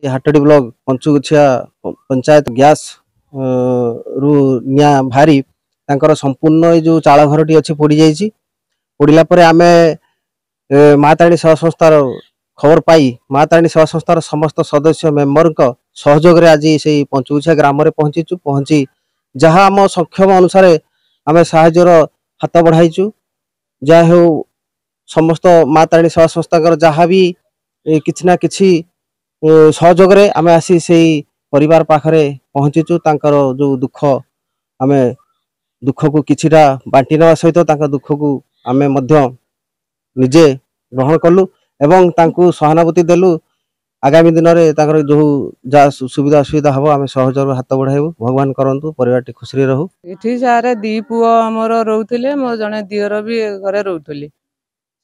हाटडी block पंचुगुछिया panchayat gas रु निया भारी तांकर संपूर्ण जो चाल घरटी अच्छी पोड़ी जाइए पोड़ला आम माँ तारिणी सेवा संस्थार खबर पाई माँ तारिणी सेवा संस्थार समस्त सदस्य मेम्बर सहयोग आज से पंचुगुछिया ग्राम में पहुंचीचु पहुंची जहाँ आम सक्षम अनुसार आम साहर हाथ बढ़ाईचु जहाँ हो समस्त माँ तारिणी सेवा संस्था जहाँ भी किछि ना किछि सहयोग आम आसी से परिवार पाखरे पहुंचीचु तांकर जो दुख आम दुख को किछिटा बांटी ना सहित दुख को आम निजे ग्रहण कलु एवं तांकु सहानुभूति देलु आगामी दिन में जो जहाँ सुविधा असुविधा हम आम सहयोग हाथ बढ़ाइबू भगवान करंतु परिवार खुशी रहू। ये सारे दी पुओ मोर रोते मो जड़े दियर भी घरे रोली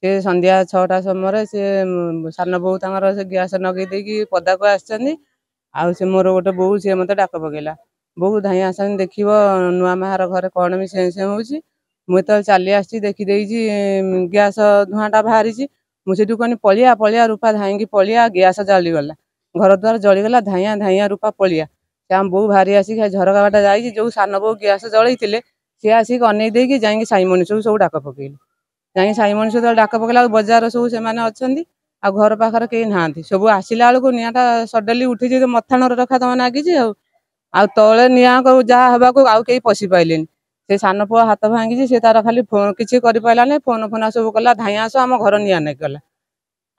से संध्या 6टा समय से सान बो से गैस नगे देकी पदा को आसे मोर गोटे बो सी मत डाक पकईला बो धाई आस देख नुआ माहार घर कौन भी से होची मुझे चली आसी देखीदे गैस धूआंटा बाहरी मुझे कहनी पलिया पलिया रूपा धाई पलिया गैस जलीगला घर द्वार जलीगला धाइया धाइया रूपा पलिया से आम बो भारी आसिक झरका बाटा जाइए जो सान बो गैस जलई सी आसिक अनै देकी जाइए साई मनीष सब डाक पकईले जाइए साई मनीष डाक पकईला बजार सब से आ घर पाखर कहीं ना सब आसला बेलू निआटा सडनली उठी मथाण रखा तुम नागिची तले निआ जहाँ हवा आउ कहीं पशि पाइले से सान पुआ हाथ भांगी से तार खाली किसी कर फोन फोन सब कला धाई आस आम घर निआ नहीं गला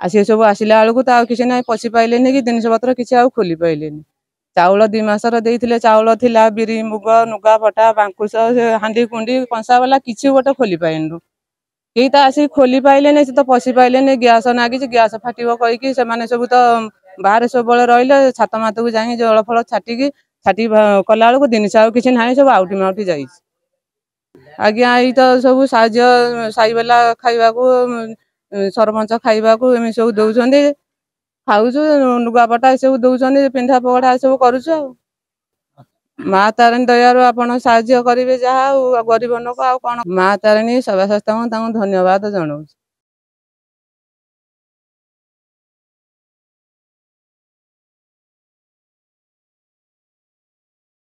आ सी सब आसला बेलू किसी ना पशि पाइले कि जिनिस पत्र किसी आउ खोली पाइले चाउल 2 मासर देते चाउल थिला बिरी मुग नुगा पटा बांकुश हांडी कुंडी कंसा वाला किसी गोटे खोली पाइनु कई तो आसिक खोली पाइले से तो पशि पाइले गैस नागिच गैस फाटिब कहीकि से सब तो बाहर सब रही छात मात को जाए जल फल छाटिकी छाटी कला बेलू जिनिस आउ कि ना सब आउटी माउटी जा आज्ञा यही तो सब साई बेला खाइबा सरपंच खाइबा एम सब दौरान खाऊँ लुगापटा सब दौरान पिंधा पगड़ा सब करुचु माँ तारिणी दयारू आपण साहाय्य करेंगे जहाँ गरीब लोक आ कौन माँ तारिणी सेवा संस्था धन्यवाद जनाऊँ।